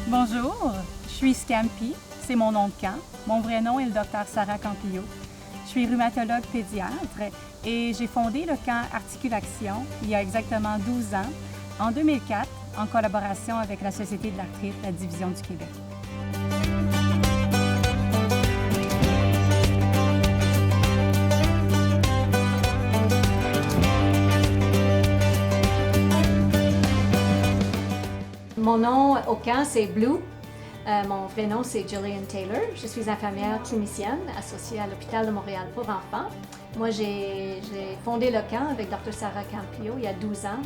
Bonjour, je suis Scampi, c'est mon nom de camp. Mon vrai nom est le Dr Sarah Campillo. Je suis rhumatologue pédiatre et j'ai fondé le camp Articulation il y a exactement 12 ans, en 2004, en collaboration avec la Société de l'arthrite, la Division du Québec. Mon nom au camp, c'est Blue. Mon vrai nom, c'est Jillian Taylor. Je suis infirmière clinicienne associée à l'Hôpital de Montréal pour enfants. Moi, j'ai fondé le camp avec Dr Sarah Campillo il y a 12 ans.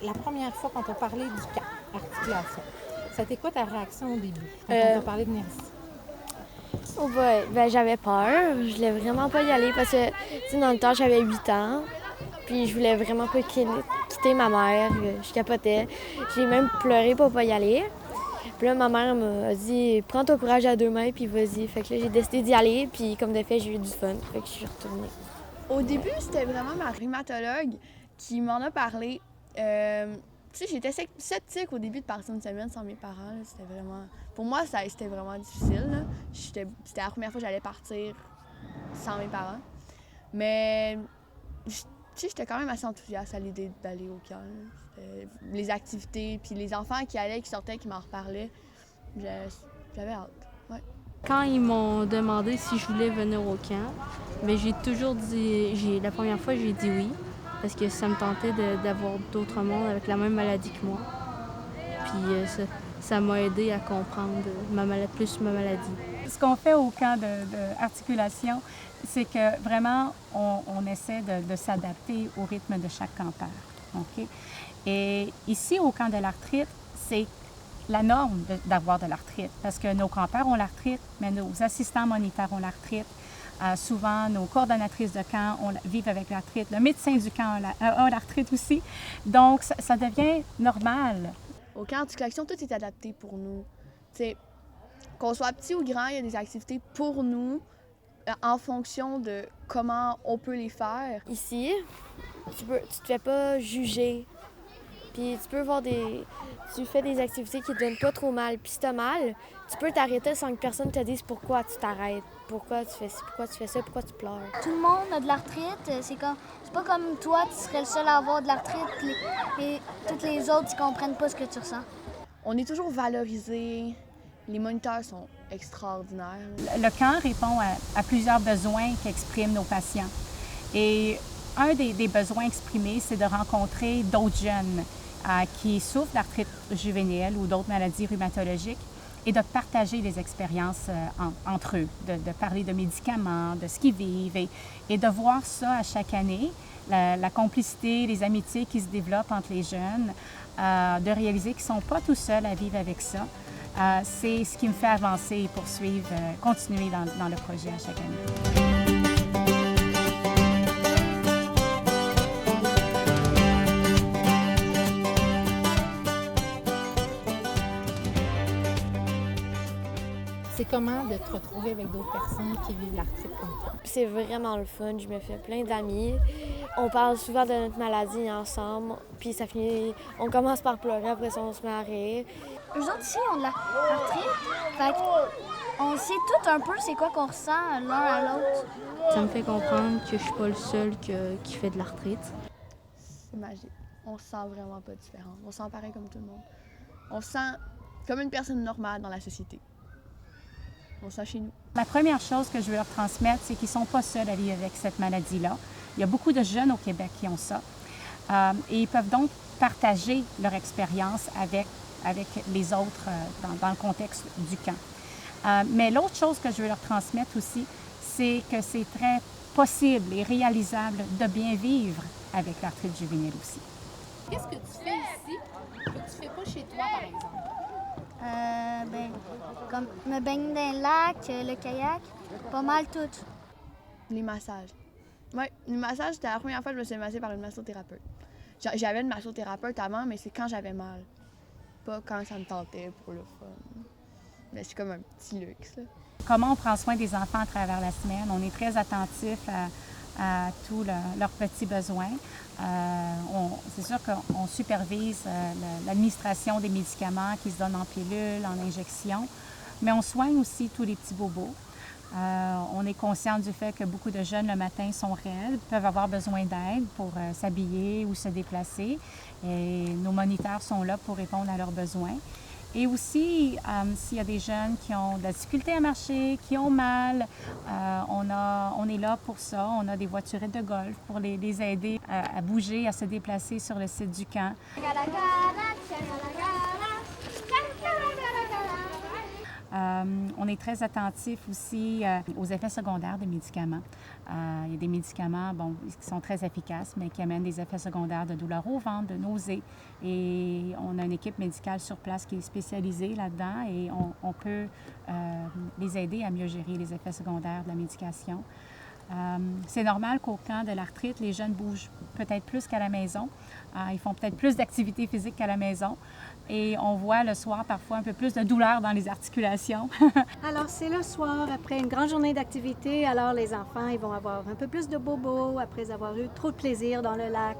La première fois qu'on t'a parlé du camp Articulation, c'était quoi ta réaction au début quand on t'a parlé de venir ici? Oh boy, ben j'avais peur. Je voulais vraiment pas y aller parce que, tu sais, dans le temps, j'avais 8 ans. Puis je voulais vraiment pas quitter ma mère. Je capotais. J'ai même pleuré pour pas y aller. Puis là, ma mère m'a dit « Prends ton courage à deux mains, puis vas-y ». Fait que là, j'ai décidé d'y aller, puis comme de fait, j'ai eu du fun. Fait que je suis retournée. Au début, c'était vraiment ma rhumatologue qui m'en a parlé. Tu sais, j'étais sceptique au début de partir une semaine sans mes parents. Là. C'était vraiment... Pour moi, c'était vraiment difficile. Là. C'était la première fois que j'allais partir sans mes parents. Mais tu sais, j'étais quand même assez enthousiaste à l'idée d'aller au camp. Les activités, puis les enfants qui allaient, qui sortaient, qui m'en reparlaient. J'avais hâte. Ouais. Quand ils m'ont demandé si je voulais venir au camp, mais j'ai toujours dit, la première fois j'ai dit oui, parce que ça me tentait d'avoir d'autres mondes avec la même maladie que moi. Puis ça m'a aidé à comprendre plus ma maladie. Ce qu'on fait au camp d'articulation, c'est que vraiment, on essaie de s'adapter au rythme de chaque campeur. Okay? Et ici, au camp de l'arthrite, c'est la norme d'avoir de l'arthrite, parce que nos campeurs ont l'arthrite, mais nos assistants moniteurs ont l'arthrite. Souvent, nos coordonnatrices de camp vivent avec l'arthrite. Le médecin du camp a l'arthrite aussi. Donc, ça devient normal. Au camp Articulation, tout est adapté pour nous. T'sais, qu'on soit petit ou grand, il y a des activités pour nous en fonction de comment on peut les faire. Ici, tu te fais pas juger. Puis tu peux voir tu fais des activités qui te donnent pas trop mal. Puis si t'as mal, tu peux t'arrêter sans que personne te dise pourquoi tu t'arrêtes, pourquoi tu fais ci, pourquoi tu fais ça, pourquoi tu pleures. Tout le monde a de l'arthrite. C'est pas comme toi, tu serais le seul à avoir de l'arthrite et toutes les autres, ils comprennent pas ce que tu ressens. On est toujours valorisés. Les moniteurs sont extraordinaires. Le camp répond à plusieurs besoins qu'expriment nos patients. Et un des besoins exprimés, c'est de rencontrer d'autres jeunes qui souffrent d'arthrite juvénile ou d'autres maladies rhumatologiques et de partager les expériences entre eux, de parler de médicaments, de ce qu'ils vivent et de voir ça à chaque année, la complicité, les amitiés qui se développent entre les jeunes, de réaliser qu'ils ne sont pas tout seuls à vivre avec ça. C'est ce qui me fait avancer et poursuivre, continuer dans le projet à chaque année. C'est comment de te retrouver avec d'autres personnes qui vivent l'arthrite comme toi? C'est vraiment le fun. Je me fais plein d'amis. On parle souvent de notre maladie ensemble. Puis ça finit... On commence par pleurer, après ça, on se met à rire. Eux autres ici ont de l'arthrite. Fait on sait tout un peu c'est quoi qu'on ressent l'un à l'autre. Ça me fait comprendre que je suis pas le seul qui fait de l'arthrite. C'est magique. On se sent vraiment pas différent. On se sent pareil comme tout le monde. On se sent comme une personne normale dans la société. On se sent chez nous. La première chose que je veux leur transmettre, c'est qu'ils ne sont pas seuls à vivre avec cette maladie-là. Il y a beaucoup de jeunes au Québec qui ont ça. Et ils peuvent donc partager leur expérience avec les autres dans le contexte du camp. Mais l'autre chose que je veux leur transmettre aussi, c'est que c'est très possible et réalisable de bien vivre avec l'arthrite juvénile aussi. Qu'est-ce que tu fais ici que tu fais pas chez toi, par exemple? Comme me baigner dans le lac, le kayak, pas mal tout. Les massages. Oui, les massages, c'était la première fois que je me suis fait masser par une massothérapeute. J'avais une massothérapeute avant, mais c'est quand j'avais mal. Pas quand ça me tentait pour le fun. Mais c'est comme un petit luxe, là. Comment on prend soin des enfants à travers la semaine? On est très attentif à tous leurs petits besoins. C'est sûr qu'on supervise l'administration des médicaments qui se donnent en pilule, en injection, mais on soigne aussi tous les petits bobos. On est conscient du fait que beaucoup de jeunes le matin sont raides, peuvent avoir besoin d'aide pour s'habiller ou se déplacer. Et nos moniteurs sont là pour répondre à leurs besoins. Et aussi, s'il y a des jeunes qui ont de la difficulté à marcher, qui ont mal, on est là pour ça. On a des voiturettes de golf pour les aider à bouger, à se déplacer sur le site du camp. On est très attentif aussi aux effets secondaires des médicaments. Il y a des médicaments qui sont très efficaces, mais qui amènent des effets secondaires de douleur au ventre, de nausées. Et on a une équipe médicale sur place qui est spécialisée là-dedans et on peut les aider à mieux gérer les effets secondaires de la médication. C'est normal qu'au camp de l'arthrite, les jeunes bougent peut-être plus qu'à la maison. Ils font peut-être plus d'activités physiques qu'à la maison. Et on voit le soir parfois un peu plus de douleur dans les articulations. Alors, c'est le soir, après une grande journée d'activité. Alors, les enfants, ils vont avoir un peu plus de bobo après avoir eu trop de plaisir dans le lac.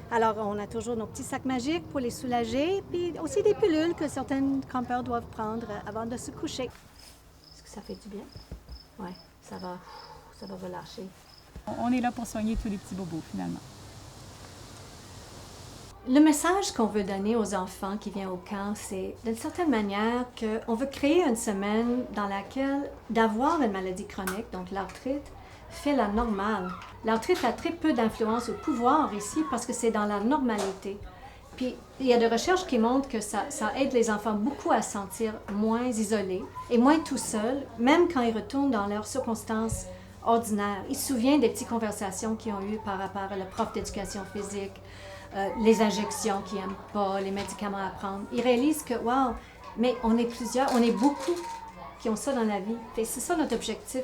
Alors, on a toujours nos petits sacs magiques pour les soulager, puis aussi des pilules que certains campeurs doivent prendre avant de se coucher. Est-ce que ça fait du bien? Oui, ça va relâcher. On est là pour soigner tous les petits bobos, finalement. Le message qu'on veut donner aux enfants qui viennent au camp, c'est d'une certaine manière qu'on veut créer une semaine dans laquelle d'avoir une maladie chronique, donc l'arthrite, fait la normale. L'arthrite a très peu d'influence au pouvoir ici parce que c'est dans la normalité. Puis, il y a des recherches qui montrent que ça aide les enfants beaucoup à se sentir moins isolés et moins tout seuls, même quand ils retournent dans leurs circonstances ordinaires. Ils se souviennent des petites conversations qu'ils ont eues par rapport à le prof d'éducation physique, les injections qu'ils n'aiment pas, les médicaments à prendre. Ils réalisent que, wow, mais on est plusieurs, on est beaucoup qui ont ça dans la vie. C'est ça notre objectif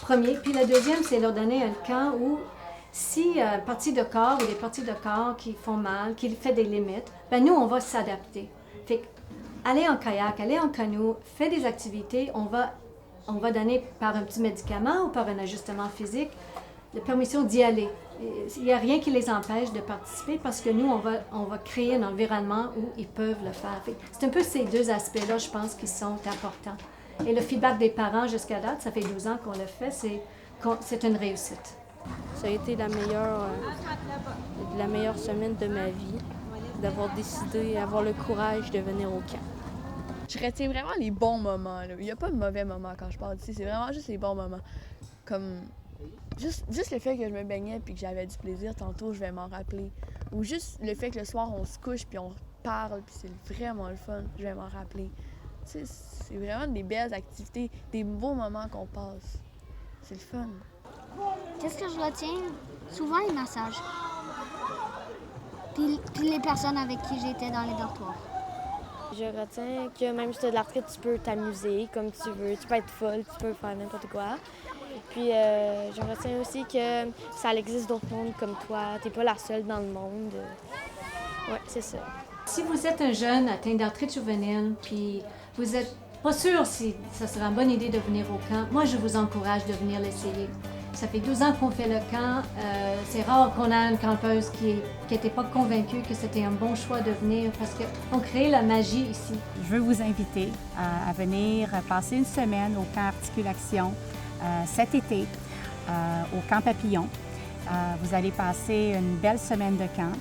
premier. Puis le deuxième, c'est leur donner un camp où si une partie de corps ou des parties de corps qui font mal, qui fait des limites, ben nous, on va s'adapter. Fait que, aller en kayak, aller en canot, faire des activités, on va donner par un petit médicament ou par un ajustement physique la permission d'y aller. Il n'y a rien qui les empêche de participer parce que nous, on va créer un environnement où ils peuvent le faire. C'est un peu ces deux aspects-là, je pense, qui sont importants. Et le feedback des parents jusqu'à date, ça fait 12 ans qu'on le fait, c'est une réussite. Ça a été la meilleure semaine de ma vie, d'avoir décidé, avoir le courage de venir au camp. Je retiens vraiment les bons moments, là. Il n'y a pas de mauvais moments quand je parle d'ici, c'est vraiment juste les bons moments. Comme juste le fait que je me baignais puis que j'avais du plaisir tantôt, je vais m'en rappeler. Ou juste le fait que le soir, on se couche puis on parle puis c'est vraiment le fun, je vais m'en rappeler. C'est vraiment des belles activités, des beaux moments qu'on passe. C'est le fun. Qu'est-ce que je retiens? Souvent les massages. Puis les personnes avec qui j'étais dans les dortoirs. Je retiens que même si tu as de l'arthrite, tu peux t'amuser comme tu veux. Tu peux être folle, tu peux faire n'importe quoi. Puis je retiens aussi que ça existe d'autres mondes comme toi. Tu n'es pas la seule dans le monde. Ouais, c'est ça. Si vous êtes un jeune atteint d'arthrite juvénile, puis vous n'êtes pas sûr si ça serait une bonne idée de venir au camp, moi, je vous encourage de venir l'essayer. Ça fait 12 ans qu'on fait le camp. C'est rare qu'on a une campeuse qui n'était pas convaincue que c'était un bon choix de venir parce qu'on crée la magie ici. Je veux vous inviter à venir passer une semaine au camp Articulation cet été, au camp Papillon. Vous allez passer une belle semaine de camp.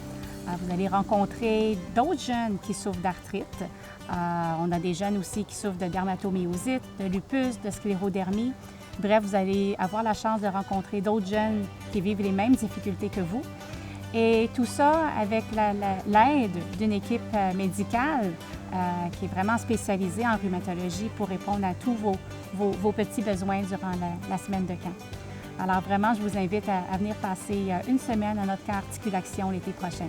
Vous allez rencontrer d'autres jeunes qui souffrent d'arthrite. On a des jeunes aussi qui souffrent de dermatomyosite, de lupus, de sclérodermie. Bref, vous allez avoir la chance de rencontrer d'autres jeunes qui vivent les mêmes difficultés que vous. Et tout ça avec l'aide d'une équipe médicale qui est vraiment spécialisée en rhumatologie pour répondre à tous vos petits besoins durant la semaine de camp. Alors vraiment, je vous invite à venir passer une semaine à notre camp Articulation l'été prochain.